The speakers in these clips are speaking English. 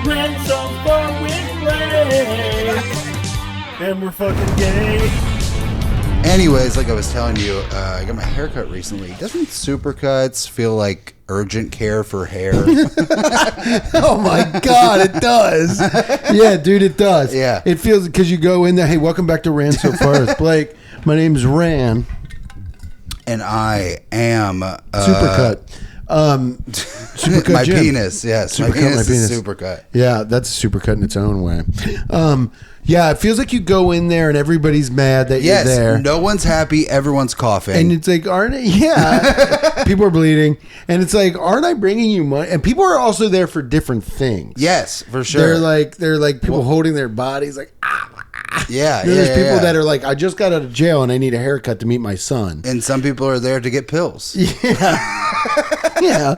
Ransom for with Ray. And we're fucking gay. Anyways, like I was telling you, I got my hair cut recently. Doesn't Supercuts feel like urgent care for hair? Oh my God, it does. Yeah, dude, it does. Yeah. It feels, because you go in there, hey, welcome back to Ran So Far. Blake, my name's Ran. And I am Supercut. Supercut my Jim. penis, yes. Supercut, my penis my penis. is supercut. Yeah, that's a supercut in its own way. Yeah, it feels like you go in there and everybody's mad that Yes, you're there. no one's happy, everyone's coughing. And it's like, aren't I? Yeah. People are bleeding. And it's like, aren't I bringing you money? And people are also there for different things. Yes, for sure. They're like people holding their bodies like, Yeah, You know, there's people yeah. that are like, I just got out of jail and I need a haircut to meet my son. And some people are there to get pills. Yeah,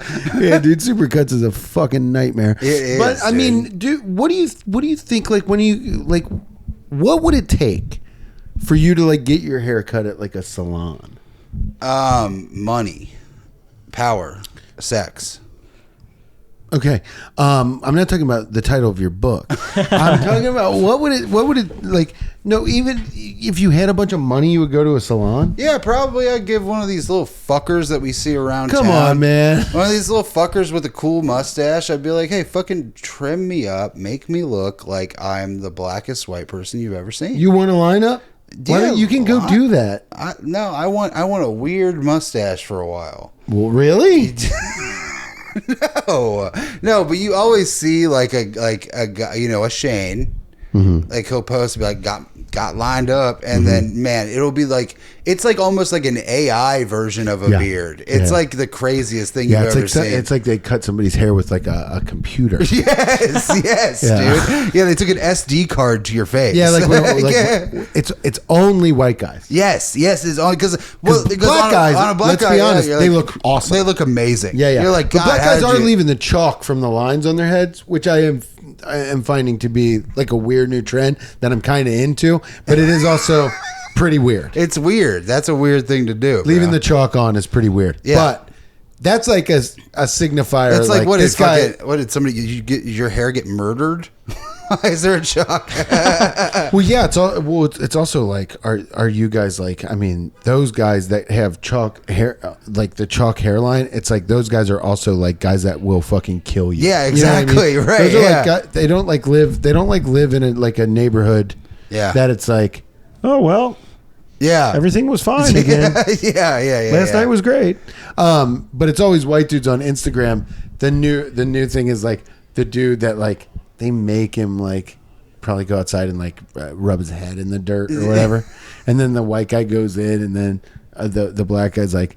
dude, Supercuts is a fucking nightmare. It is, but I mean, dude, what do you think? Like, when you like, what would it take for you to like get your hair cut at like a salon? Money, power, sex. Okay, I'm not talking about the title of your book. I'm talking about what would it like? No, even if you had a bunch of money, you would go to a salon. Yeah, probably I'd give one of these little fuckers that we see around Come town. on, man. One of these little fuckers with a cool mustache. I'd be like, hey, fucking trim me up. Make me look like I'm the blackest white person you've ever seen. You want to line up? Why don't you can go do that? I want a weird mustache for a while. Well, really? No, but you always see like a guy, you know, a Shane. Mm-hmm. Like he'll post and be like, got lined up, and then man, it'll be like, it's like almost like an AI version of a beard. It's like the craziest thing you've ever seen. It's like they cut somebody's hair with like a computer. Yes, dude. Yeah, they took an SD card to your face. Yeah, it's only white guys. Yes, it's only because black guys. On a black guy, be honest, they look awesome. They look amazing. Yeah. You're like, but God, black guys are leaving the chalk from the lines on their heads, which I am finding to be like a weird new trend that I'm kind of into, but it is also pretty weird. It's weird. That's a weird thing to do. Leaving the chalk on is pretty weird. Yeah. But that's like a signifier. That's like what this guy. What did somebody? Your hair get murdered? Why is there a chalk? Well, yeah. It's also like, are you guys like? I mean, those guys that have chalk hair, like the chalk hairline. It's like those guys are also like guys that will fucking kill you. Yeah, exactly. You know what I mean? Right. Those are like, they don't like live. They don't like live in a neighborhood. Yeah. That it's like, oh well. Yeah. Everything was fine again. Yeah. Last night was great. But it's always white dudes on Instagram. The new thing is like the dude that like they make him like probably go outside and like rub his head in the dirt or whatever. And then the white guy goes in, and then the black guy's like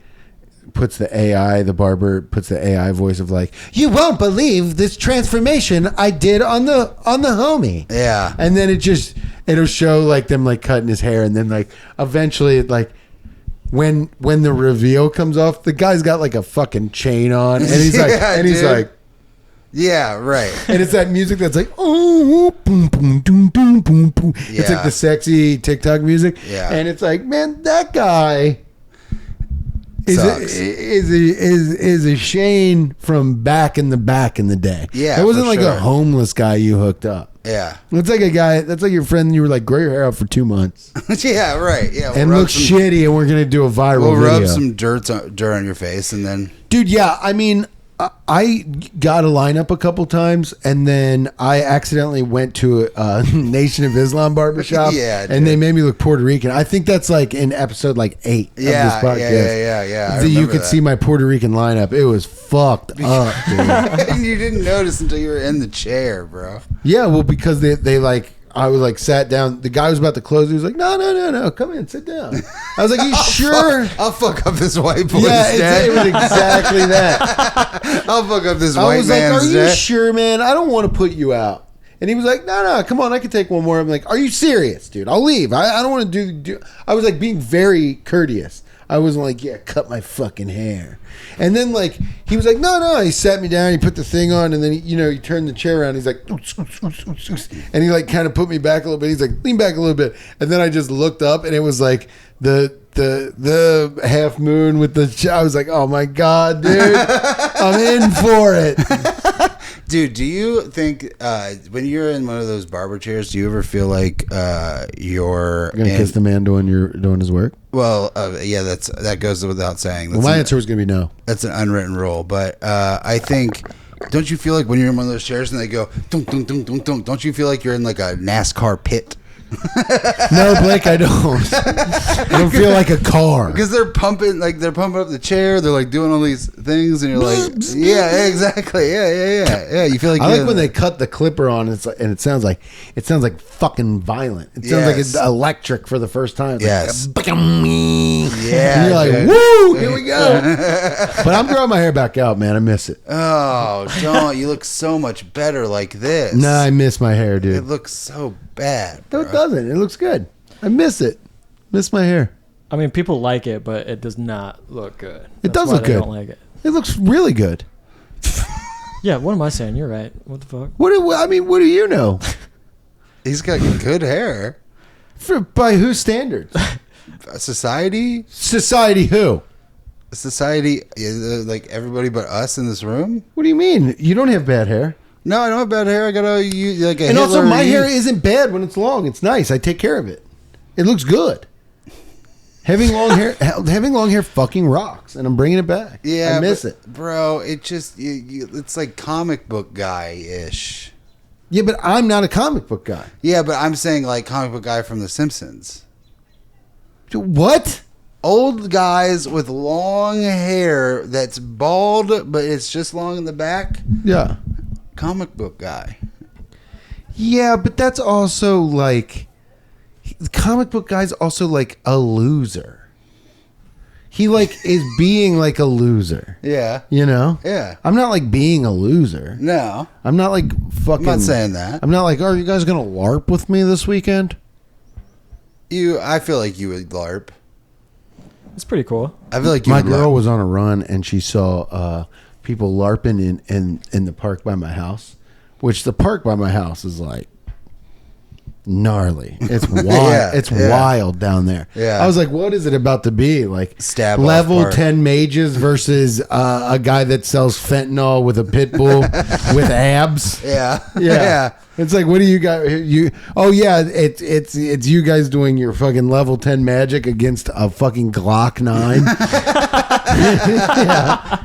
puts the barber puts the AI voice of like, you won't believe this transformation I did on the homie. Yeah. And then it'll show like them like cutting his hair, and then like eventually it like when the reveal comes off, the guy's got like a fucking chain on, and he's like yeah, right. And it's that music that's like, oh, boom, boom, boom, boom, boom, boom. It's like the sexy TikTok music. Yeah. And it's like, man, that guy is a Shane from back in the day. Yeah, it wasn't for like sure. a homeless guy you hooked up. Yeah. It's like a guy. That's like your friend. And you were like, grow your hair out for 2 months. Yeah, right. Yeah, and look shitty, and we're gonna do a viral We'll video. rub some dirt on your face, and then, dude. Yeah, I mean, I got a lineup a couple times, and then I accidentally went to a Nation of Islam barbershop. Yeah, and they made me look Puerto Rican. I think that's like in episode like 8 of this podcast. Yeah. That you could see my Puerto Rican lineup. It was fucked up, dude. And you didn't notice until you were in the chair, bro. Yeah, well, because they like, I was like sat down. The guy was about to close. He was like, no, come in, sit down. I was like, you sure? I'll fuck up this white boy's Yeah, it was exactly that. I'll fuck up this white I was like, man's are you day. sure, man? I don't want to put you out. And he was like, no, come on, I can take one more. I'm like, are you serious, dude? I'll leave. I don't want to do. I was like being very courteous. I wasn't like, yeah, cut my fucking hair. And then like he was like, no. He sat me down. He put the thing on, and then he turned the chair around. He's like, and he like kind of put me back a little bit. He's like, lean back a little bit. And then I just looked up, and it was like the half moon with the. I was like, oh my god, dude, I'm in for it. Dude, do you think when you're in one of those barber chairs, do you ever feel like you're gonna kiss the man doing his work? Well, yeah, that goes without saying. Well, my answer was gonna be no. That's an unwritten rule, but I think. Don't you feel like when you're in one of those chairs and they go dunk dunk dunk dunk dunk? Don't you feel like you're in like a NASCAR pit? No, Blake, I don't. I don't feel like a car because they're pumping up the chair. They're like doing all these things, and you're like, yeah, exactly, yeah. You feel like I like when they cut the clipper on, and it sounds like fucking violent. It sounds like it's electric for the first time. It's yes, like, yeah. And you're like, woo, here we go. But I'm growing my hair back out, man. I miss it. Oh, don't! You look so much better like this. Nah, I miss my hair, dude. It looks so bad. No, Bro. it doesn't. It looks good. I miss it. Miss my hair. I mean, people like it, but it does not look good. It does look I good. don't like it. It looks really good. Yeah, what am I saying? You're right. What the fuck? What do you know? He's got good hair. By whose standards? Society? Society who? Society, like everybody but us in this room? What do you mean? You don't have bad hair. No, I don't have bad hair. I got like a and also, Hitler my hair isn't bad when it's long. It's nice. I take care of it. It looks good. Having long hair fucking rocks, and I'm bringing it back. Yeah, I miss it, bro. It just it's like comic book guy ish. Yeah, but I'm not a comic book guy. Yeah, but I'm saying like comic book guy from The Simpsons. What? Old guys with long hair that's bald, but it's just long in the back. Yeah. Comic book guy. Yeah, but that's also like the comic book guy's also like a loser. He like is being like a loser. Yeah. You know? Yeah. I'm not like being a loser. No. I'm not like fucking. I'm not saying that. I'm not like, are you guys gonna LARP with me this weekend? I feel like you would LARP. It's pretty cool. I feel like you My would girl LARP. was on a run and she saw people LARPing in the park by my house, which the park by my house is like gnarly. It's wild. Wild down there. Yeah. I was like, what is it about to be like? Stab level off part. 10 mages versus a guy that sells fentanyl with a pit bull with abs. Yeah. Yeah. It's like, what do you got? It's you guys doing your fucking level 10 magic against a fucking Glock 9.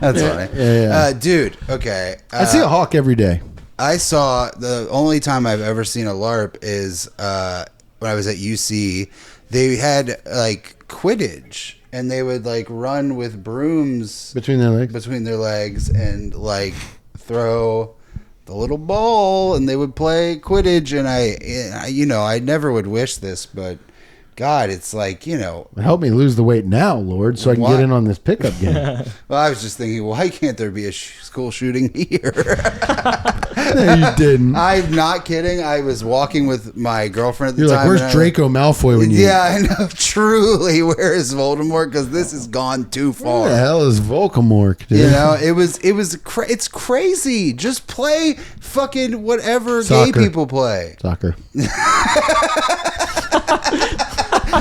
That's funny. Yeah. Dude, okay. I see a hawk every day. I saw the only time I've ever seen a LARP is when I was at UC. They had like Quidditch, and they would like run with brooms Between their legs and like throw the little ball, and they would play Quidditch. And I never would wish this, but God, it's like, help me lose the weight now, Lord, so I can What? get in on this pickup game. Well, I was just thinking, why can't there be a school shooting here? No, you didn't. I'm not kidding. I was walking with my girlfriend at the You're time. like, where's and Draco Malfoy when you... Yeah, I know. Truly, where is Voldemort? Because this has gone too Where far. the hell is Volcamort, dude? It's crazy. Just play fucking whatever Soccer. gay people play. Soccer.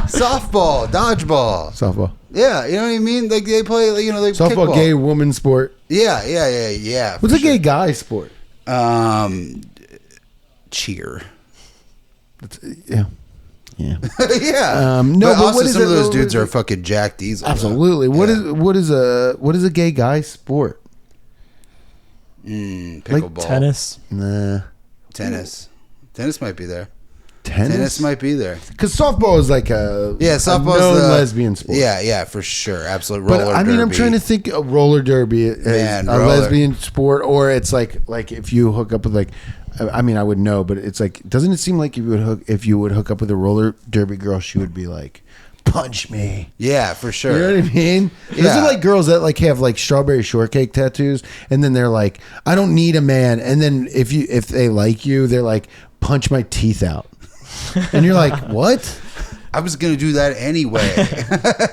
Softball, dodgeball. Softball. Yeah, you know what I mean? Like they play, they Softball, kickball. gay woman sport. Yeah. What's a gay guy sport? Cheer. Yeah. Yeah. No, but also what is some of it- those what dudes is are it? fucking Jack Diesel. Absolutely. Yeah. What is a gay guy sport? Pickleball. Tennis. Nah. Tennis might be there. Tennis might be there. Because softball is like a Softball's known the lesbian sport. Yeah, for sure, absolutely. But I mean, I'm trying to think of roller derby is Man, a roller. lesbian sport, or it's like if you hook up with like, I mean, I would know, but it's like, doesn't it seem like if you would hook up with a roller derby girl, she would be like, punch me. Yeah, for sure. You know what I mean? Yeah. Those are like girls that like have like strawberry shortcake tattoos, and then they're like, I don't need a man, and then if they like you, they're like, punch my teeth out. And you're like, what? I was gonna do that anyway.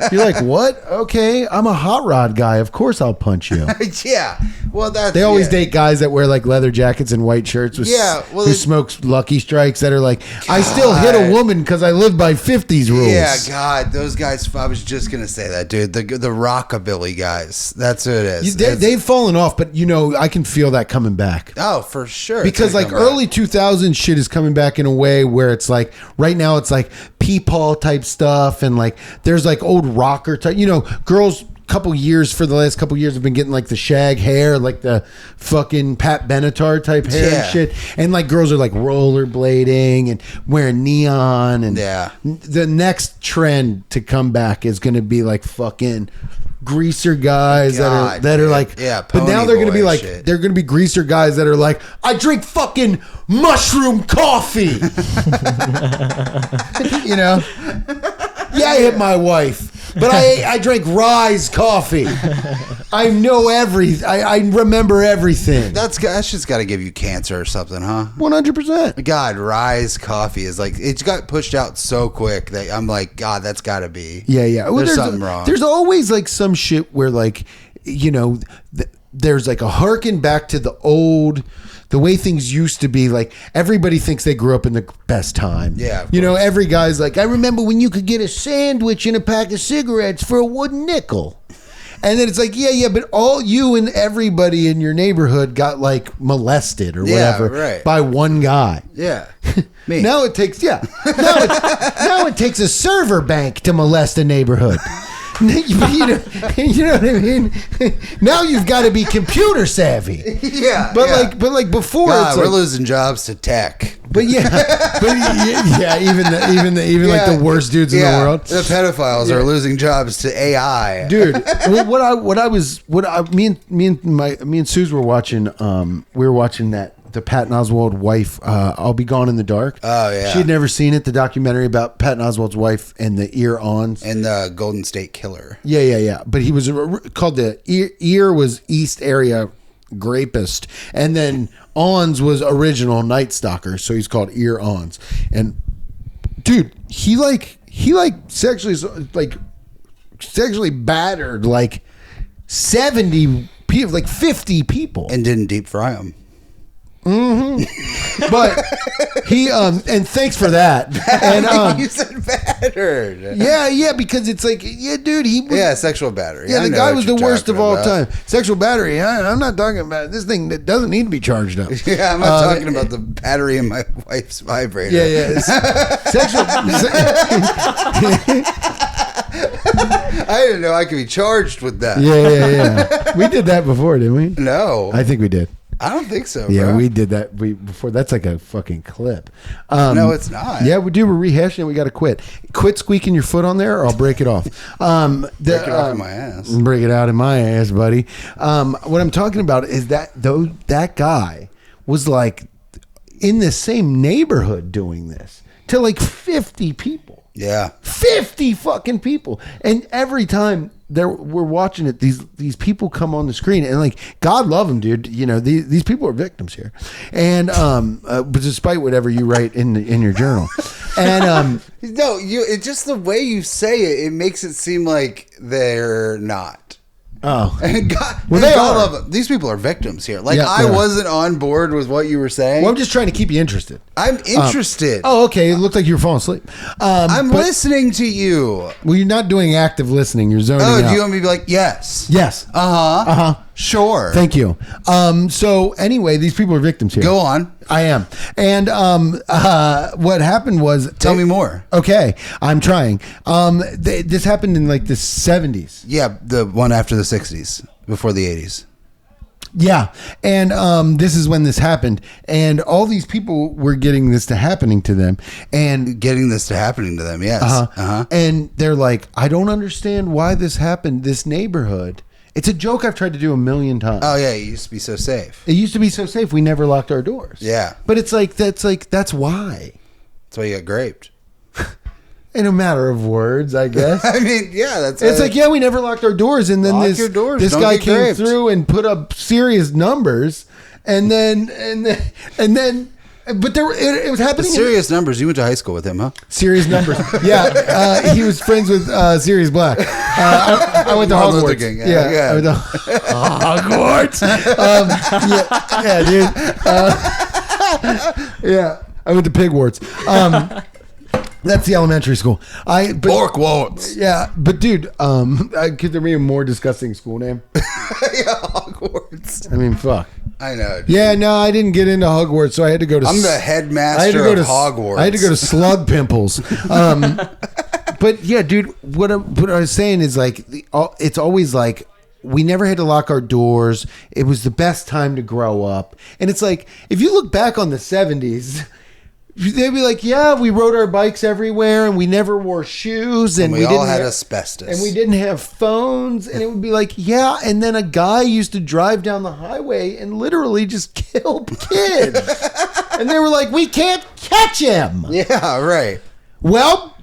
You're like, what? Okay, I'm a hot rod guy. Of course I'll punch you. Yeah. Well, that's They always date guys that wear like leather jackets and white shirts with who smokes Lucky Strikes that are like, I still hit a woman because I live by 50s rules. Yeah, God, those guys. I was just gonna say that, dude. The rockabilly guys. That's what it is. They've fallen off, but I can feel that coming back. Oh, for sure. Because like early 2000s shit is coming back in a way where it's like right now it's like Peepaw type stuff, and like there's like old rocker type. Girls. For the last couple years have been getting like the shag hair, like the fucking Pat Benatar type hair and shit, and like girls are like rollerblading and wearing neon, and the next trend to come back is going to be like fucking greaser guys that are like, but now they're going to be like shit. They're going to be greaser guys that are like, I drink fucking mushroom coffee. Yeah, I hit my wife, but I drank Rise coffee. I know everything. I remember everything. That's just got to give you cancer or something, huh? 100%. God, Rise coffee is like, it's got pushed out so quick that I'm like, God, that's got to be. Yeah. Well, there's something wrong. There's always like some shit where like, there's like a harken back to the way things used to be. Like everybody thinks they grew up in the best time. Yeah. Every guy's like, I remember when you could get a sandwich and a pack of cigarettes for a wooden nickel. And then it's like, yeah, but all you and everybody in your neighborhood got like molested or whatever by one guy. Yeah. Me. Now it takes now it takes a server bank to molest a neighborhood. You know what I mean? Now you've got to be computer savvy. Yeah. But like before, God, we're losing jobs to tech. But even like the worst dudes in the world. The pedophiles are losing jobs to AI. Dude, me and Suze were watching. We were watching the Patton Oswalt wife, I'll Be Gone in the Dark. Oh, yeah. She had never seen it, the documentary about Patton Oswalt's wife and the ear-ons. And the Golden State Killer. Yeah. But he was called the ear was East Area Grapist. And then Ons was original Night Stalker, so he's called Ear-Ons. And, dude, he sexually battered like 70 people, like 50 people. And didn't deep fry them. Mm-hmm. But he and thanks for that. And you said battered. Yeah, because it's like, dude, he was, sexual battery. Yeah, the guy was the worst of all time. Sexual battery. I'm not talking about this thing that doesn't need to be charged up. Yeah, I'm not talking about the battery in my wife's vibrator. Yeah. Sexual. I didn't know I could be charged with that. Yeah. We did that before, didn't we? No, I think we did. I don't think so. Yeah, bro. we did that before. That's like a fucking clip. No, it's not. Yeah, we do. We're rehashing it. We got to quit. Quit squeaking your foot on there, or I'll break it off. Break it off in my ass. Break it out in my ass, buddy. What I'm talking about is that guy was like in the same neighborhood doing this to like 50 people. Yeah, 50 fucking people, and every time we're watching it, these people come on the screen, and like, God love them, dude. These people are victims here, and but despite whatever you write in your journal, and no, it's just the way you say it. It makes it seem like they're not. Oh, and all of them. These people are victims here. Like, I wasn't on board with what you were saying. Well, I'm just trying to keep you interested. I'm interested. Okay. It looked like you were falling asleep. I'm listening to you. Well, you're not doing active listening. You're zoning out. Do you want me to be like, yes? Yes. Sure. Thank you. So anyway, these people are victims here. Go on. I am. And what happened was... Tell me more. Okay. I'm trying. This happened in like the 70s. Yeah, the one after the 60s, before the 80s. Yeah. And this is when this happened. And all these people were getting this to happening to them. And getting this to happening to them, yes. And they're like, I don't understand why this happened, this neighborhood. It's a joke I've tried to do a million times. Oh, yeah. It used to be so safe. It used to be so safe. We never locked our doors. Yeah. But it's like, that's why. That's why you got graped. In a matter of words, I guess. I mean, yeah, it's like, we never locked our doors, and then this guy came through and put up serious numbers, and then But it was The happening. serious numbers. You went to high school with him, huh? Serious numbers. Yeah, he was friends with Sirius Black. I went to Martin Luther Hogwarts. King, Yeah, I went to Hogwarts. Yeah, I went to Pigwarts. That's the elementary school. Borkwarts. Yeah, but dude, could there be a more disgusting school name? Yeah, Hogwarts. I mean, fuck. I know. Dude. Yeah, no, I didn't get into Hogwarts, so I had to go to. I'm the headmaster of Hogwarts. I had to go to Slug Pimples. But yeah, dude, what I was saying is like, it's always like we never had to lock our doors. It was the best time to grow up, and it's like if you look back on the 70s. They'd be like, yeah, we rode our bikes everywhere and we never wore shoes and we all had asbestos. And we didn't have phones. And it would be like, yeah. And then a guy used to drive down the highway and literally just kill kids. And they were like, we can't catch him. Yeah, right. Well,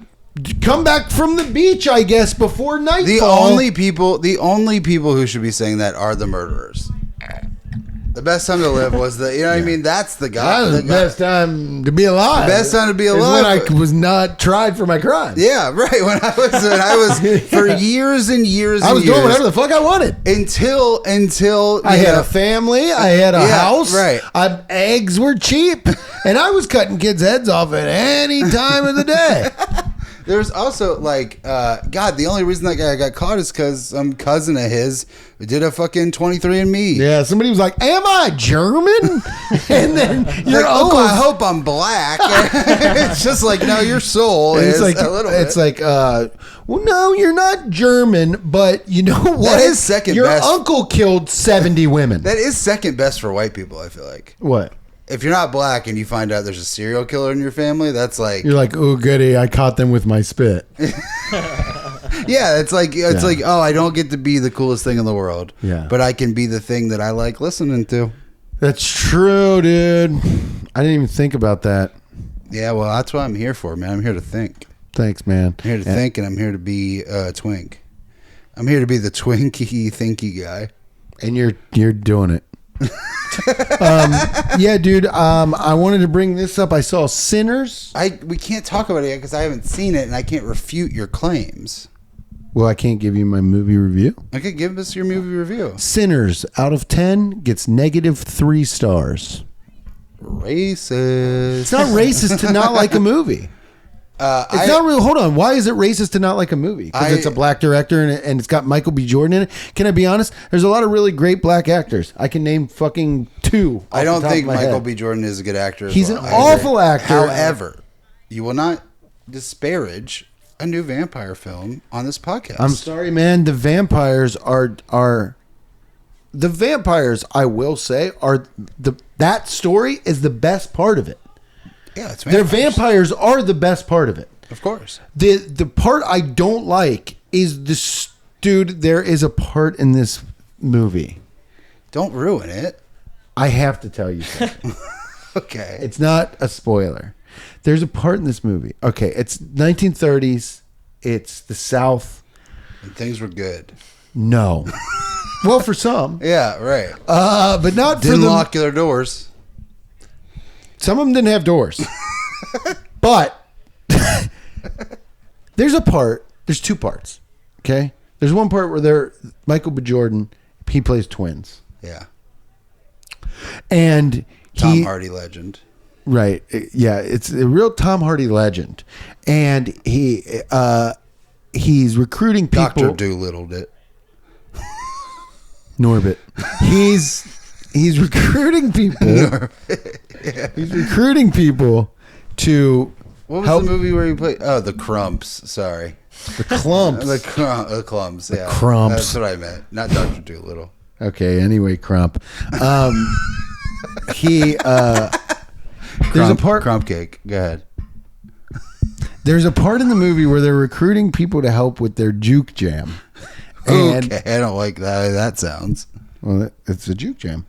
come back from the beach, I guess, before nightfall. The only people who should be saying that are the murderers. The best time to live was what I mean? That's the guy. That was the best time to be alive. The best time to be is alive. when I was not tried for my crime. Yeah, right. When I was for years and years I was doing whatever the fuck I wanted. Until I had a family, I had a house. Right. Eggs were cheap, and I was cutting kids' heads off at any time of the day. There's also like, God, the only reason that guy got caught is because some cousin of his did a fucking 23andMe. Yeah, somebody was like, "Am I German?" And then your like, uncle, I hope I'm black. It's just like, no, your soul is like, a little bit. It's like, well, no, you're not German, but you know what? That is second your best. Your uncle killed 70 women. That is second best for white people, I feel like. What? If you're not black and you find out there's a serial killer in your family, that's like... You're like, oh, goody, I caught them with my spit. Yeah, it's like, oh, I don't get to be the coolest thing in the world. Yeah. But I can be the thing that I like listening to. That's true, dude. I didn't even think about that. Yeah, well, that's what I'm here for, man. I'm here to think. Thanks, man. I'm here to think, and I'm here to be a twink. I'm here to be the twinky, thinky guy. And you're doing it. Yeah, dude. I wanted to bring this up. I saw Sinners. We can't talk about it yet because I haven't seen it, and I can't refute your claims. Well, I can't give you my movie review. Okay, give us your movie review. Sinners out of 10 gets -3 stars. Racist. It's not racist to not like a movie. It's not real. Hold on. Why is it racist to not like a movie? Because it's a black director and it's got Michael B. Jordan in it. Can I be honest? There's a lot of really great black actors. I can name fucking 2. I don't think Michael B. Jordan is a good actor. He's an awful actor. However, you will not disparage a new vampire film on this podcast. I'm sorry, man. The vampires are the vampires. I will say are that story is the best part of it. Yeah, it's Their vampires are the best part of it. Of course. The part I don't like is this dude. There is a part in this movie. Don't ruin it. I have to tell you something. Okay. It's not a spoiler. There's a part in this movie. Okay, it's 1930s. It's the South. And things were good. No. Well, for some. Yeah, right. But not Didn't for them. lock their doors. Some of them didn't have doors. But there's a part. There's 2 parts. Okay? There's one part where Michael B. Jordan, he plays twins. Yeah. And Tom Hardy legend. Right. Yeah, it's a real Tom Hardy legend. And he's recruiting people. Dr. Doolittle did. Norbit. He's recruiting people. Yeah. He's recruiting people to What was help. the movie where he played? Oh, The Crumps. Sorry. The Clumps. The Clumps. Yeah. Crumps. That's what I meant. Not Dr. Doolittle. Okay, anyway, Crump. There's a part. Crump cake. Go ahead. There's a part in the movie where they're recruiting people to help with their juke jam. And, okay, I don't like that. That sounds. Well, it's a juke jam.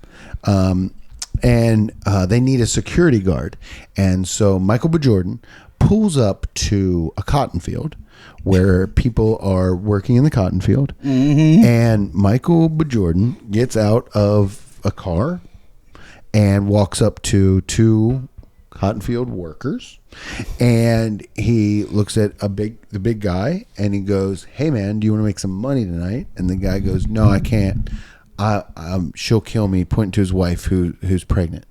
And they need a security guard. And so Michael B. Jordan pulls up to a cotton field where people are working in the cotton field. Mm-hmm. And Michael B. Jordan gets out of a car and walks up to 2 cotton field workers, and he looks at the big guy, and he goes, "Hey man, do you want to make some money tonight?" And the guy goes, "No, I can't. She'll kill me," pointing to his wife who's pregnant.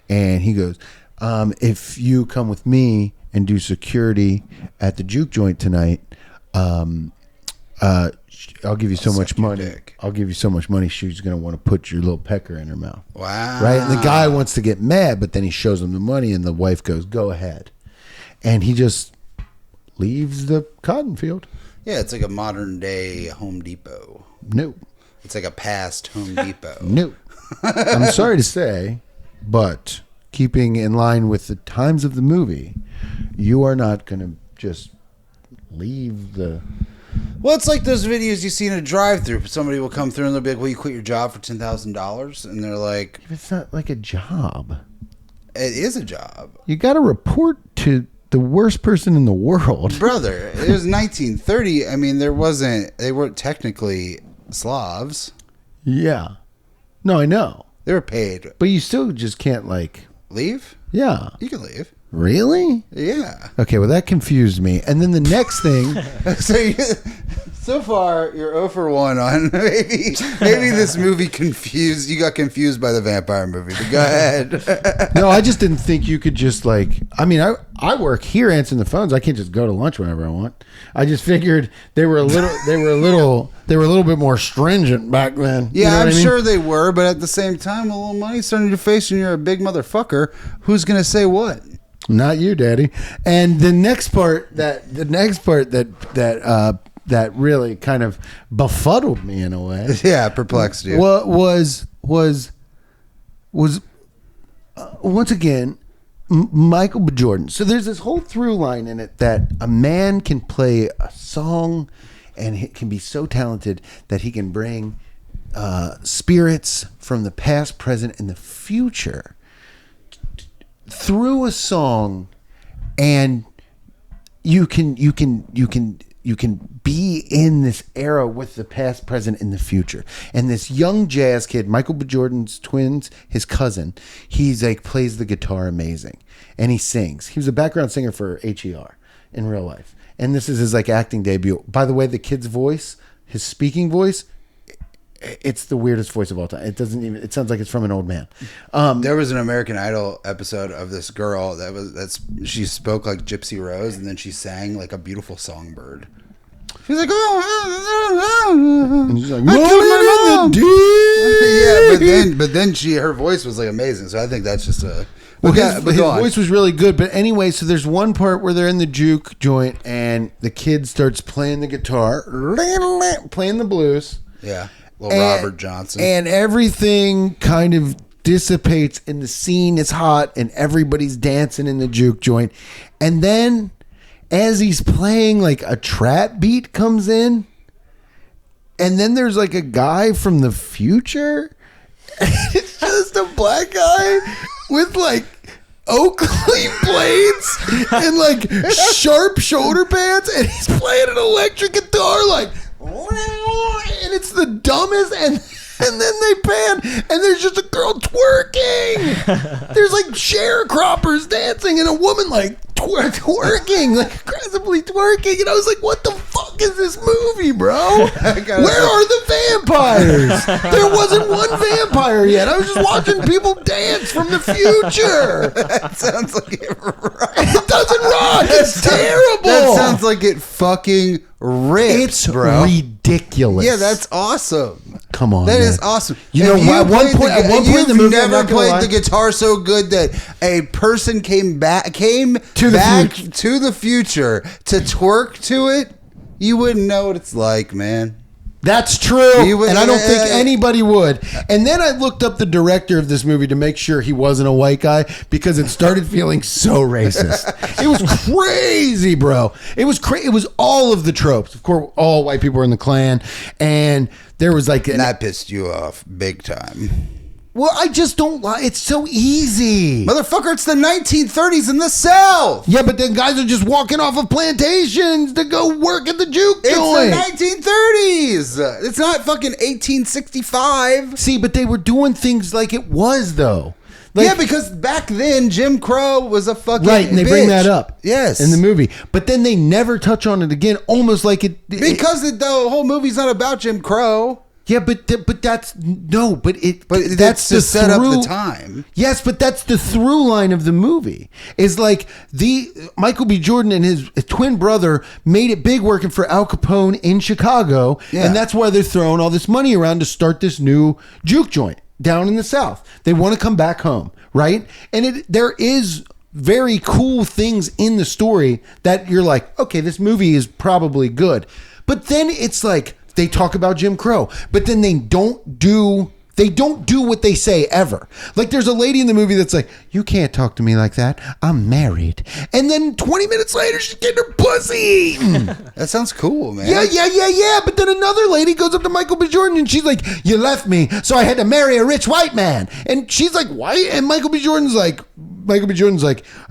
And he goes, "If you come with me and do security at the juke joint tonight, I'll give you so much money. I'll give you so much money. She's gonna want to put your little pecker in her mouth." Wow. Right? And the guy wants to get mad, but then he shows him the money, and the wife goes, "Go ahead," and he just leaves the cotton field. Yeah, it's like a modern day Home Depot. No. It's like a past Home Depot. No. I'm sorry to say, but keeping in line with the times of the movie, you are not going to just leave the... Well, it's like those videos you see in a drive-thru. Somebody will come through and they'll be like, "Will you quit your job for $10,000?" And they're like, It's not like a job. "It is a job. You got to report to the worst person in the world." Brother, it was 1930. I mean, they weren't technically Slavs. Yeah. No, I know. They were paid. But you still just can't, like... Leave? Yeah. You can leave. Really? Yeah. Okay, well, that confused me. And then the next thing... So far, you're 0 for 1 on maybe this movie confused. You got confused by the vampire movie, but go ahead. No, I just didn't think you could just like... I mean, I work here answering the phones. I can't just go to lunch whenever I want. I just figured they were a little bit more stringent back then. Yeah, You know what I'm I mean? sure they were, but at the same time, a little money's thrown in your face and you're a big motherfucker. Who's gonna say what? Not you, Daddy. And the next part that really kind of befuddled me in a way. Yeah, perplexed you. What was once again Michael B. Jordan. So there's this whole through line in it that a man can play a song and he can be so talented that he can bring spirits from the past, present, and the future through a song, and you can be in this era with the past, present, and the future. And this young jazz kid, Michael B. Jordan's twins, his cousin, he's like plays the guitar amazing, and he sings. He was a background singer for HER in real life, and this is his like acting debut. By the way, the kid's voice, his speaking voice, it's the weirdest voice of all time. It doesn't even. It sounds like it's from an old man. There was an American Idol episode of this girl she spoke like Gypsy Rose, and then she sang like a beautiful songbird. She's like, "Oh," And she's like, I killed my mom. Yeah, but then her voice was like amazing. So I think that's just a. Well, Okay, his but go on. voice was really good. But anyway, so there's one part where they're in the juke joint, and the kid starts playing the guitar, playing the blues. Yeah, little Robert Johnson. And everything kind of dissipates, and the scene is hot, and everybody's dancing in the juke joint. And then, as he's playing, like a trap beat comes in, and then there's like a guy from the future. And it's just a black guy with like Oakley blades and like sharp shoulder pads, and he's playing an electric guitar like, and it's the dumbest. And then they pan, and there's just a girl twerking. There's like sharecroppers dancing, and a woman like twerking, like aggressively twerking. And I was like, "What the fuck is this movie, bro? Where are the vampires? There wasn't one vampire yet. I was just watching people dance from the future. That sounds like it rocks. It doesn't rock. It's terrible. That sounds like it fucking rips, It's bro. ridiculous. Yeah, that's awesome. Come on, That man. is awesome. You know, If at one played point in the you've movie, I'm never not gonna played lie. the guitar so good that a person came back to the future to twerk to it, you wouldn't know what it's like, man. That's true, You would- and I don't think anybody would. And then I looked up the director of this movie to make sure he wasn't a white guy, because it started feeling so racist. It was crazy, bro. It was crazy. It was all of the tropes. Of course, all white people were in the Klan, and there was like And that pissed you off big time. Well, I just don't like. It's so easy. Motherfucker, it's the 1930s in the South. Yeah, but then guys are just walking off of plantations to go work at the juke It's joint. the 1930s. It's not fucking 1865. See, but they were doing things like it was, though. Like, Yeah, because back then Jim Crow was a fucking right, and they bring that up, Yes, in the movie. But then they never touch on it again, almost like it because the whole movie's not about Jim Crow. Yeah, but that's no, but That's that's to the set up the through- time. Yes, but that's the through line of the movie. Is like the Michael B. Jordan and his twin brother made it big working for Al Capone in Chicago, Yeah. and that's why they're throwing all this money around to start this new juke joint down in the South. They want to come back home, right? And there is very cool things in the story that you're like, okay, this movie is probably good. But then it's like they talk about Jim Crow, but then they don't do what they say ever. Like there's a lady in the movie that's like, you can't talk to me like that. I'm married. And then 20 minutes later, she's getting her pussy eaten. That sounds cool, man. Yeah. But then another lady goes up to Michael B. Jordan and she's like, you left me, so I had to marry a rich white man. And she's like, why? And Michael B. Jordan's like,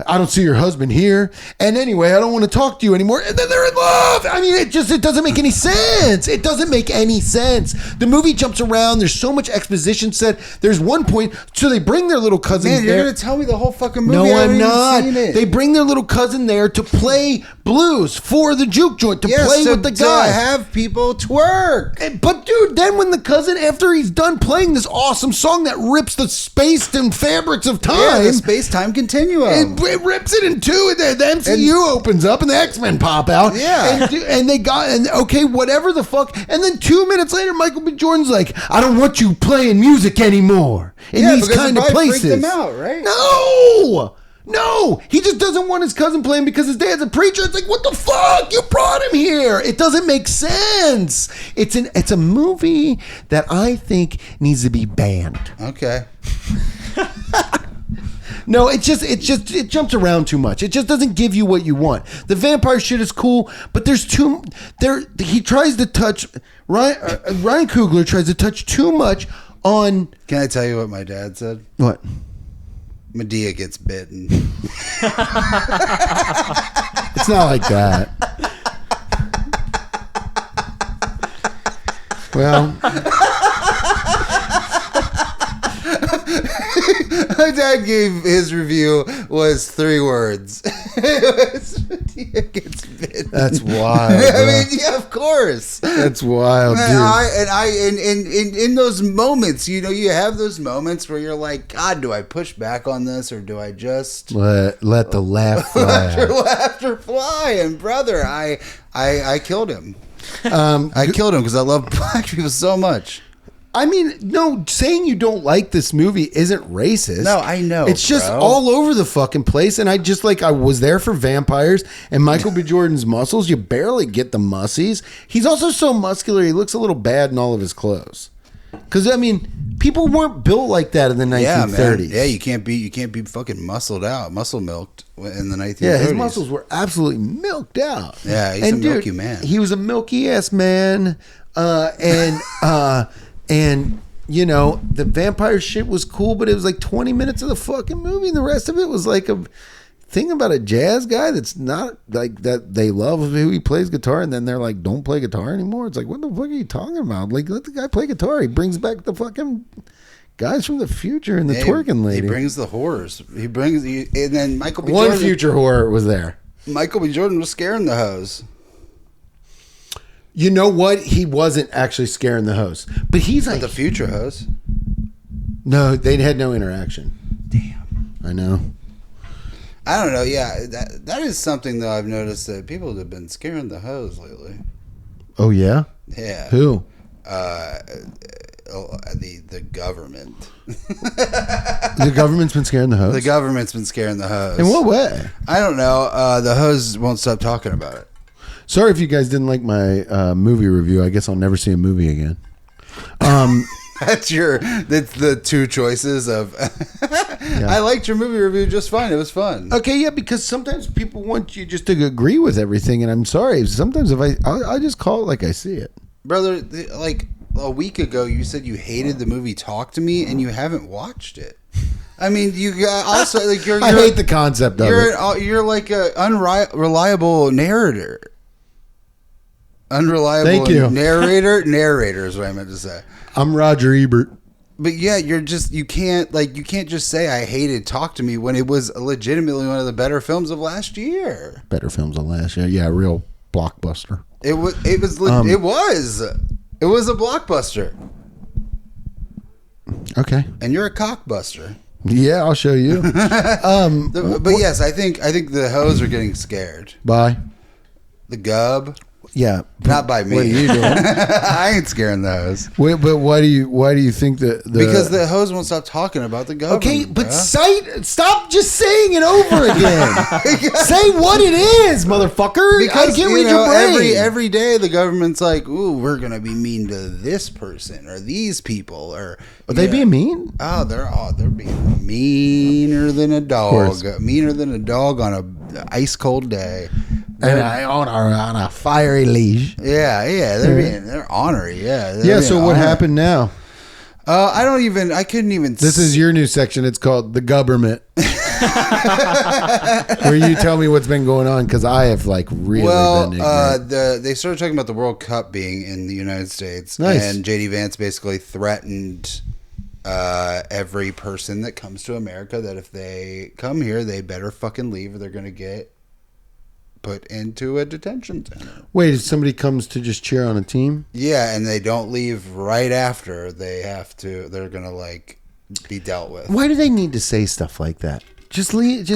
I don't see your husband here. And anyway, I don't want to talk to you anymore. And then they're in love. I mean, it doesn't make any sense. It doesn't make any sense. The movie jumps around. There's so much exposition said. There's one point, so they bring their little cousin Man, there. you're gonna tell me the whole fucking movie? No, I haven't I'm even not. seen it. They bring their little cousin there to play blues for the juke joint, to play with the guy. To have people twerk. But dude, then when the cousin, after he's done playing this awesome song that rips the space and fabrics of time, Yeah, the space-time continuum. it rips it in two, and the MCU opens up and the X-Men pop out. Yeah. and okay, whatever the fuck. And then 2 minutes later, Michael B. Jordan's like, I don't want you playing music anymore in Yeah, these because kind it of probably places. freaked them out, right? No, he just doesn't want his cousin playing because his dad's a preacher. It's like, what the fuck? You brought him here. It doesn't make sense. It's a movie that I think needs to be banned. Okay. No, it jumps around too much. It just doesn't give you what you want. The vampire shit is cool, but he tries to touch Ryan Coogler tries to touch too much on. Can I tell you what my dad said? What? Medea gets bitten. It's not like that. Well, My dad gave his review was 3 words. It was Medea gets bitten. that's wild. I bro. mean, yeah, of course. That's wild, dude. In those moments, you have those moments where you're like, God, do I push back on this or do I just Let the laugh fly. let your laughter fly? And brother, I killed him. I killed him because I love black people so much. I mean, no, saying you don't like this movie isn't racist. No, I know, It's just bro. all over the fucking place. And I was there for vampires and Michael B. Jordan's muscles. You barely get the mussies. He's also so muscular, he looks a little bad in all of his clothes. Because, I mean, people weren't built like that in the 1930s. Yeah, man. Yeah, you can't be fucking muscle milked in the 1930s. Yeah, his muscles were absolutely milked out. Yeah, he's a milky man. He was a milky ass man. And the vampire shit was cool, but it was like 20 minutes of the fucking movie, and the rest of it was like a thing about a jazz guy that's not like that. They love who he plays guitar, and then they're like, don't play guitar anymore. It's like, what the fuck are you talking about? Like, let the guy play guitar. He brings back the fucking guys from the future and the twerking lady. He brings the horrors. And then Michael B. One Jordan. future horror was there. Michael B. Jordan was scaring the hoes. You know what? He wasn't actually scaring the host, but he's like The future hoes. no. They had no interaction. Damn. I know. I don't know. Yeah, that is something though I've noticed that people have been scaring the hoes lately. Oh yeah. Yeah. Who? The government. The government's been scaring the host. The government's been scaring the hoes. In what way? I don't know. The hoes won't stop talking about it. Sorry if you guys didn't like my movie review. I guess I'll never see a movie again. That's the 2 choices of. I liked your movie review just fine. It was fun. Okay, yeah, because sometimes people want you just to agree with everything, and I'm sorry. Sometimes if I just call it like I see it. Brother, like a week ago you said you hated the movie Talk to Me, and you haven't watched it. I mean, you got also like I hate the concept of it. You're like a unreliable narrator. Unreliable Thank you. narrator is what I meant to say. I'm Roger Ebert. But yeah, you can't just say I hated Talk to Me when it was legitimately one of the better films of last year. Better films of last year. Yeah, real blockbuster. It was a blockbuster. Okay. And you're a cockbuster. Yeah, I'll show you. But yes, I think the hoes are getting scared. Bye. The gub. Yeah, Not by me. What are you doing? I ain't scaring the hoes. Wait, but why do you think that Because the hoes won't stop talking about the government. Okay, but bruh. stop just saying it over again. Say what it is, motherfucker. Because I can't read your brain. every day the government's like, ooh, we're gonna be mean to this person or these people or Are they being mean? Oh, they're being meaner than a dog. Meaner than a dog on a ice cold day. And on a fiery leash. Yeah, they're ornery. Yeah. So what happened now? I couldn't even. This is your new section. It's called the government, where you tell me what's been going on because I have like really been ignorant. They started talking about the World Cup being in the United States, Nice. And JD Vance basically threatened every person that comes to America that if they come here, they better fucking leave or they're gonna get put into a detention center. Wait, if somebody comes to just cheer on a team? Yeah, and they don't leave right after, they're gonna like be dealt with. Why do they need to say stuff like that? Just leave.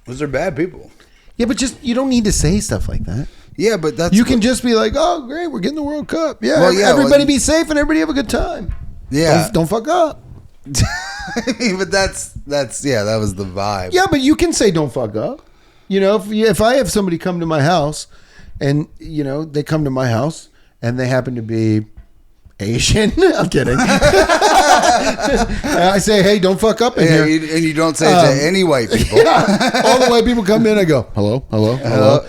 Those are bad people. Yeah, but you don't need to say stuff like that. Yeah, but You can just be like, oh, great, we're getting the World Cup. Yeah, Well, yeah, everybody be safe and everybody have a good time. Yeah. Don't fuck up. But that was the vibe. Yeah, but you can say don't fuck up. You know, if I have somebody come to my house and, you know, they come to my house and they happen to be Asian. I'm kidding. I say, hey, don't fuck up in here. And you don't say it to any white people. Yeah. All the white people come in. I go, hello.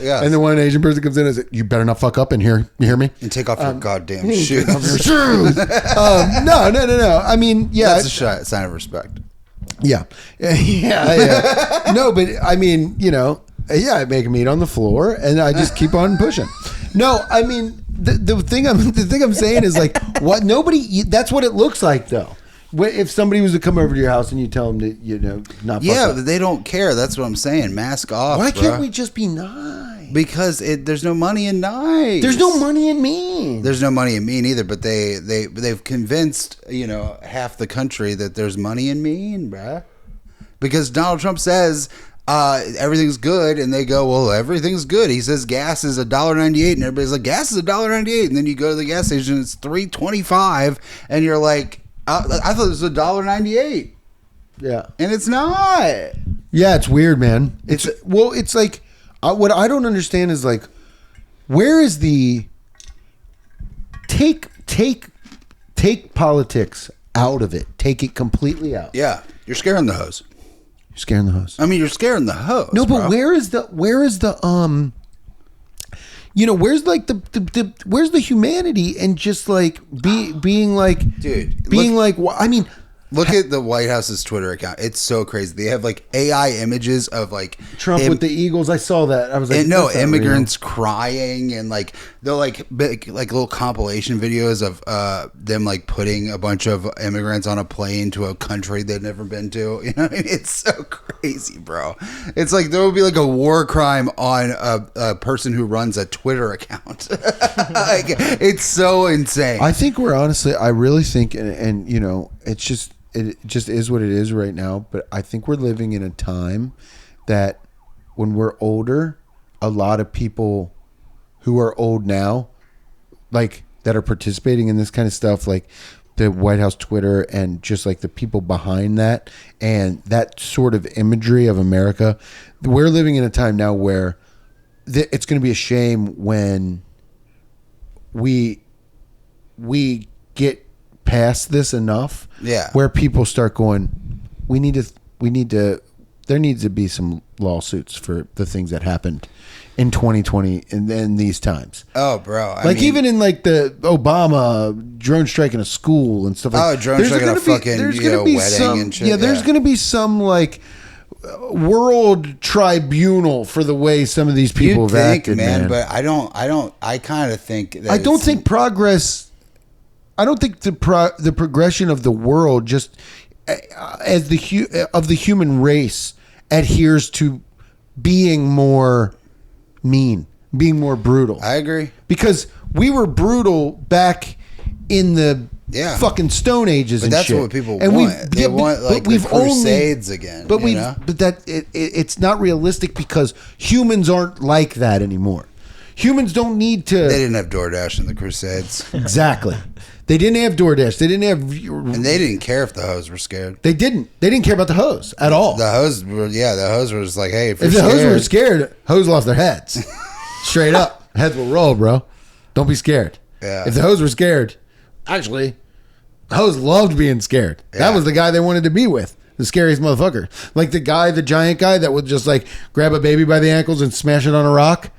Yeah. And then one Asian person comes in and says, you better not fuck up in here. You hear me? And take off your goddamn shoes. No. I mean, yeah. That's a sign of respect. Yeah. No, but I mean, you know, I make them eat on the floor and I just keep on pushing. No, I mean, the thing I'm saying is like, what that's what it looks like though. If somebody was to come over to your house and you tell them to, you know, not fuck up. They don't care. That's what I'm saying. Mask off. Why can't we just be nice? Because there's no money in nice. There's no money in mean. There's no money in mean either. But they've convinced, you know, half the country that there's money in mean, bruh. Because Donald Trump says everything's good, and they go, well, everything's good. He says gas is $1.98, and everybody's like, gas is $1.98, and then you go to the gas station, it's $3.25, and you're like, I thought it was $1.98. Yeah, and it's not. Yeah, it's weird, man. It's like what I don't understand is like, where is the take politics out of it? Take it completely out. Yeah, you're scaring the hose. You're scaring the hose. I mean, you're scaring the hose. No, but bro. where is the you know, where's like the where's the humanity and just like being like, dude, being like, I mean, look at the White House's Twitter account. It's so crazy. They have like AI images of like Trump with the Eagles. I saw that. I was like, no, immigrants crying, and like they're like little compilation videos of them like putting a bunch of immigrants on a plane to a country they've never been to. You know what I mean? It's so crazy, bro. It's like there would be like a war crime on a person who runs a Twitter account. Like, it's so insane. I think I really think, and you know, it just is what it is right now. But I think we're living in a time that when we're older, a lot of people who are old now, like that are participating in this kind of stuff, like the White House Twitter and just like the people behind that and that sort of imagery of America, we're living in a time now where it's going to be a shame when we get past this enough, yeah, where people start going, we need to there needs to be some lawsuits for the things that happened in 2020 and then these times. Oh, bro. I Like mean, even in like the Obama drone strike in a school and stuff like that. drone strike in a fucking wedding and shit. Yeah, there's going to be some like world tribunal for the way some of these people you'd have think, acted, man. But I kind of think that I don't think progress. I don't think the progression of the world just as of the human race adheres to being more mean, being more brutal. I agree. Because we were brutal back in the fucking Stone Ages, but and that's shit. what people and want. They want like the Crusades again. But it's not realistic because humans aren't like that anymore. Humans don't need to. They didn't have DoorDash in the Crusades. Exactly. They didn't have DoorDash. They didn't have. And they didn't care if the hoes were scared. They didn't. They didn't care about the hoes at all. The hoes were just like, hey, if the hoes were scared, hoes lost their heads. Straight up. Heads will roll, bro. Don't be scared. Yeah. If the hoes were scared, actually, the hoes loved being scared. Yeah. That was the guy they wanted to be with. The scariest motherfucker. Like the giant guy that would just like grab a baby by the ankles and smash it on a rock.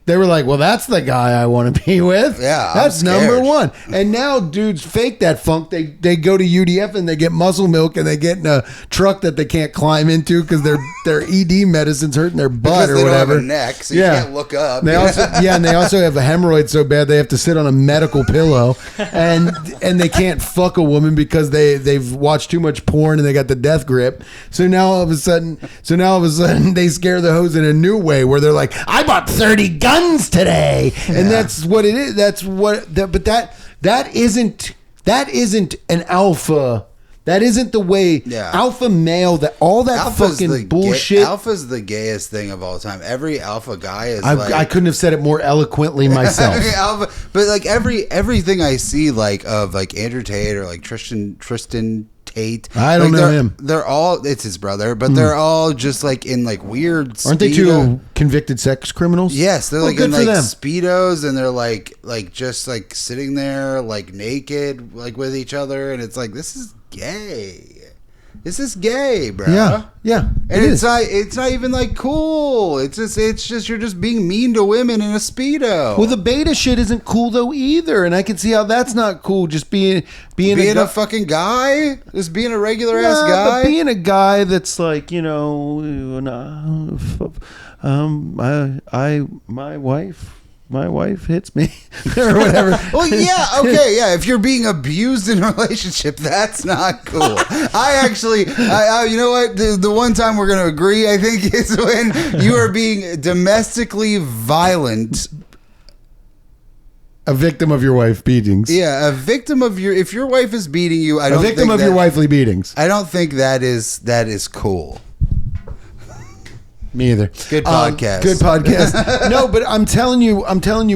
They were like, well, that's the guy I want to be with. Yeah, that's number one. And now dudes fake that funk. They go to UDF and they get muscle milk and they get in a truck that they can't climb into because their ED medicine's hurting their butt because or they whatever. Don't have a neck, so you can't look up. They also, and they also have a hemorrhoid so bad they have to sit on a medical pillow, and they can't fuck a woman because they've watched too much porn and they got the death grip. So now all of a sudden they scare the hoes in a new way where they're like, I bought 30 guns today, and that's what it is. But that isn't an alpha. That isn't the way alpha male. That all that Alpha's fucking bullshit. Alpha's the gayest thing of all time. Every alpha guy is. I couldn't have said it more eloquently myself. Alpha, but like everything I see like of like Andrew Tate or like Tristan Tate. I don't know him. They're all, it's his brother, but they're all just like in like weird. Aren't they two convicted sex criminals? Yes, they're like in good for like them. Speedos, and they're like just like sitting there like naked like with each other, and it's like, this is gay. This is gay, bro. Yeah. And it's not even like cool. It's just you're just being mean to women in a Speedo. Well, the beta shit isn't cool though either, and I can see how that's not cool. Just being a fucking guy, just being a regular ass guy, but being a guy that's like, my wife hits me or whatever. Well, yeah, okay, yeah. If you're being abused in a relationship, that's not cool. I you know what? The one time we're going to agree, I think, is when you are being domestically violent. A victim of your wife beatings. Yeah, a victim of if your wife is beating you, I don't think a victim of your wifely beatings. I don't think that is cool. Me either. Good podcast. Good podcast. No, but I'm telling you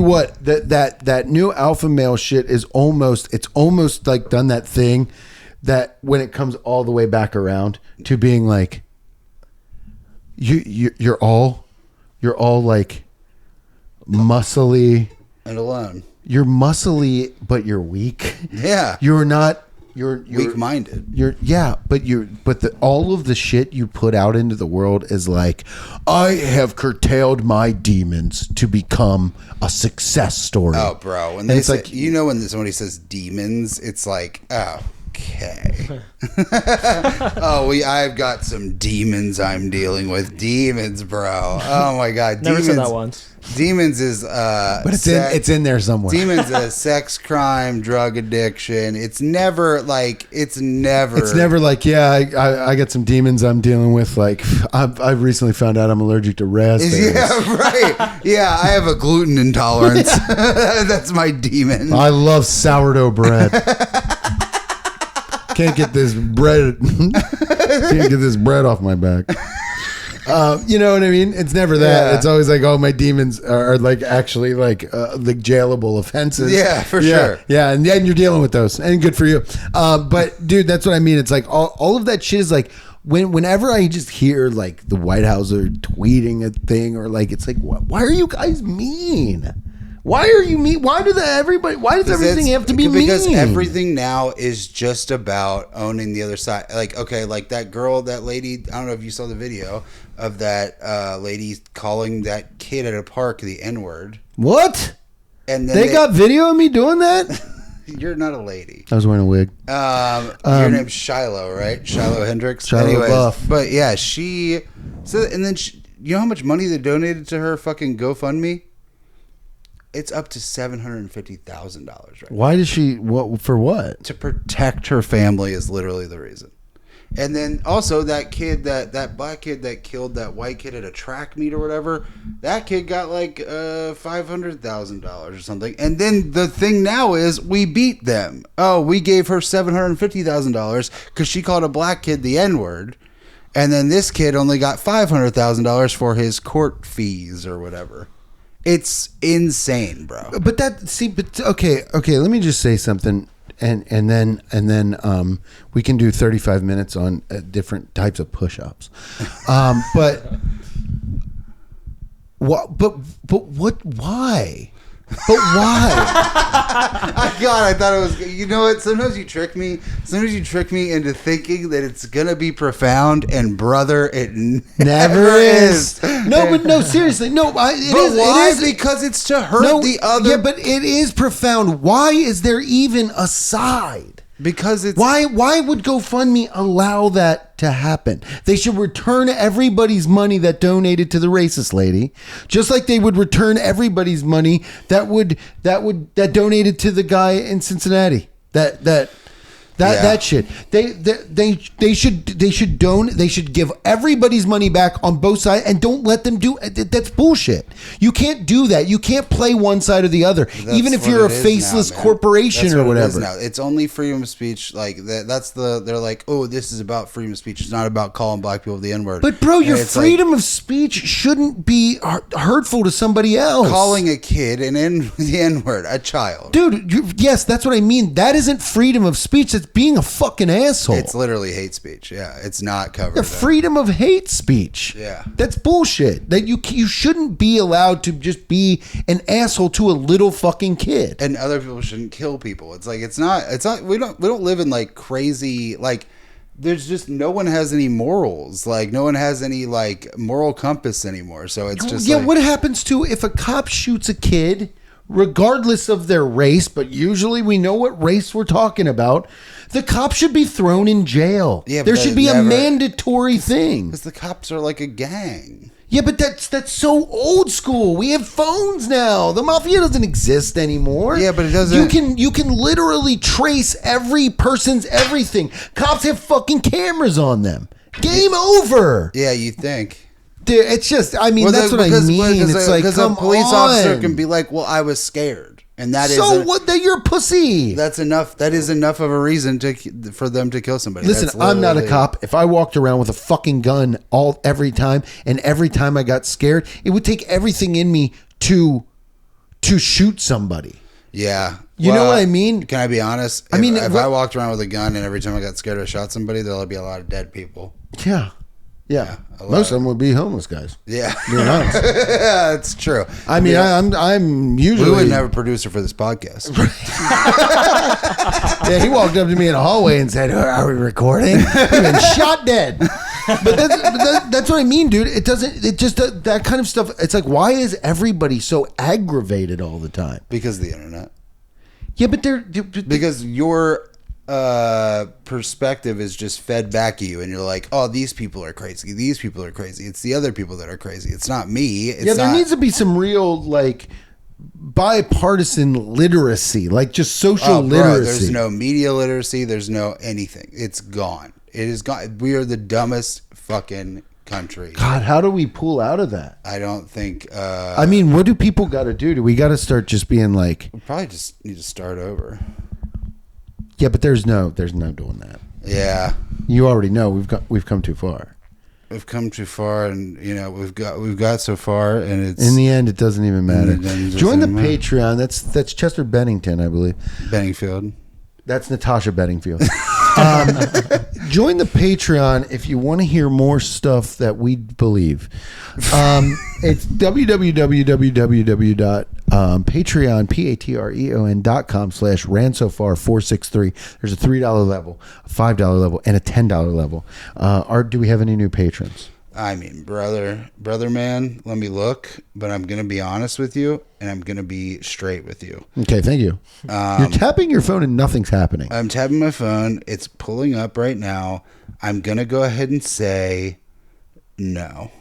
what, that new alpha male shit is almost like done that thing that when it comes all the way back around to being like you're all like muscly and alone. You're muscly, but you're weak. Yeah. You're not. You're weak-minded. But all of the shit you put out into the world is like, I have curtailed my demons to become a success story. Oh, bro, when it's like, when somebody says demons, it's like, okay. I've got some demons I'm dealing with. Demons, bro. Oh my god, Never demons. said that once. Demons is but it's in there somewhere. Demons is sex crime, drug addiction. It's never like I got some demons I'm dealing with. Like I've recently found out I'm allergic to raspberries. Yeah, right. Yeah, I have a gluten intolerance. That's my demon. I love sourdough bread. Can't get this bread off my back. You know what I mean? It's never that. Yeah. It's always like, oh, my demons are like actually like jailable offenses. Yeah, for sure. Yeah, and then you're dealing with those, and good for you. But dude, that's what I mean. It's like all of that shit is like whenever I just hear like the White House are tweeting a thing or like, it's like, why are you guys mean? Why are you mean? Why does everything have to be mean? Because everything now is just about owning the other side. Like, okay, like that girl, that lady, I don't know if you saw the video of that lady calling that kid at a park the N-word. What? And then they got video of me doing that? You're not a lady. I was wearing a wig. Your name's Shiloh, right? Shiloh Hendricks. Shiloh Buff. But yeah, you know how much money they donated to her fucking GoFundMe? It's up to $750,000 right Why does she? What for? What? to protect her family is literally the reason. And then also that kid, that black kid that killed that white kid at a track meet or whatever, that kid got like $500,000 or something. And then the thing now is we beat them. Oh, we gave her $750,000 because she called a black kid the N-word. And then this kid only got $500,000 for his court fees or whatever. It's insane, bro. But okay. Let me just say something, and then we can do 35 minutes on different types of push-ups. But what? But what? Why? But why? God, I thought it was. You know what? Sometimes you trick me. Sometimes you trick me into thinking that it's gonna be profound, and brother, it never is. No, seriously, no. Why? It is because it's to hurt the other. Yeah, but it is profound. Why is there even a side? Because it's why would GoFundMe allow that to happen? They should return everybody's money that donated to the racist lady, just like they would return everybody's money that donated to the guy in Cincinnati. That shit. They should give everybody's money back on both sides and don't let them do. That's bullshit. You can't do that. You can't play one side or the other, even if you're a faceless corporation or whatever. It's only freedom of speach. Like that. They're like, oh, this is about freedom of speech. It's not about calling black people the N-word. But bro, your freedom of speech shouldn't be hurtful to somebody else. Calling a kid the N-word, a child, dude. Yes, that's what I mean. That isn't freedom of speech. It's being a fucking asshole. It's literally hate speech. Yeah, it's not covered. The freedom of hate speech. Yeah, that's bullshit. That you shouldn't be allowed to just be an asshole to a little fucking kid. And other people shouldn't kill people. It's like it's not. We don't live in like crazy like. There's just no one has any morals. Like no one has any like moral compass anymore. So it's just what happens to if a cop shoots a kid? Regardless of their race, but usually we know what race we're talking about, the cop should be thrown in jail. Yeah, there should be a mandatory thing. Because the cops are like a gang. Yeah, but that's so old school. We have phones now. The mafia doesn't exist anymore. Yeah, but it doesn't. You can literally trace every person's everything. Cops have fucking cameras on them. Game over. Yeah, you think. Dude, it's just, I mean, that's what I mean. It's like, because a police officer can be like, well, I was scared. And that is. So what? That you're a pussy. That's enough. That is enough of a reason for them to kill somebody. Listen, I'm not a cop. If I walked around with a fucking gun every time, and every time I got scared, it would take everything in me to shoot somebody. Yeah. You know what I mean? Can I be honest? If I walked around with a gun and every time I got scared I shot somebody, there'll be a lot of dead people. Yeah. Most of them would be homeless guys. Yeah. Being honest. Yeah, it's true. I mean, I'm usually... We wouldn't have a producer for this podcast. Yeah, he walked up to me in a hallway and said, are we recording? He'd been shot dead. But that's what I mean, dude. It just that kind of stuff. It's like, why is everybody so aggravated all the time? Because of the internet. Yeah, but because your perspective is just fed back at you, and you're like, oh, these people are crazy. These people are crazy. It's the other people that are crazy. It's not me. There needs to be some real like bipartisan literacy, like just social literacy. There's no media literacy. There's no anything. It's gone. It is gone. We are the dumbest fucking country. God, how do we pull out of that? I don't think. I mean, what do people got to do? Do we got to start just being like? We probably just need to start over. Yeah, but there's no doing that. Yeah, you already know we've come too far. We've come too far, and we've got so far, and it's in the end it doesn't even matter. Join the Patreon. That's Chester Bennington, I believe. Benningfield. That's Natasha Bedingfield. Join the Patreon if you want to hear more stuff that we believe. It's www.patreon.com Patreon, patreon.com/ransofar463. There's a $3 level, a $5 level, and a $10 level. Art, do we have any new patrons? I mean, brother man, let me look, but I'm going to be honest with you, and I'm going to be straight with you. Okay, thank you. You're tapping your phone and nothing's happening. I'm tapping my phone. It's pulling up right now. I'm going to go ahead and say no.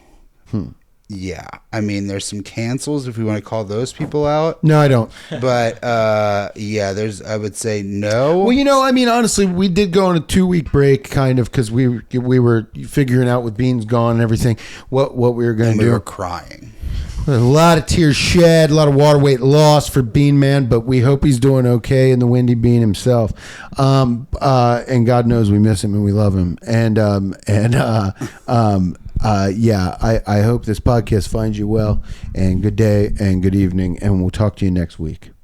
Yeah. I mean, there's some cancels if we want to call those people out. No, I don't. But, yeah, I would say no. Well, I mean, honestly, we did go on a 2-week break, kind of, because we were figuring out with Beans gone and everything what we were going to do. We were crying. A lot of tears shed, a lot of water weight lost for Bean Man, but we hope he's doing okay in the Windy Bean himself. And God knows we miss him and we love him. Yeah, I hope this podcast finds you well, and good day and good evening, and we'll talk to you next week.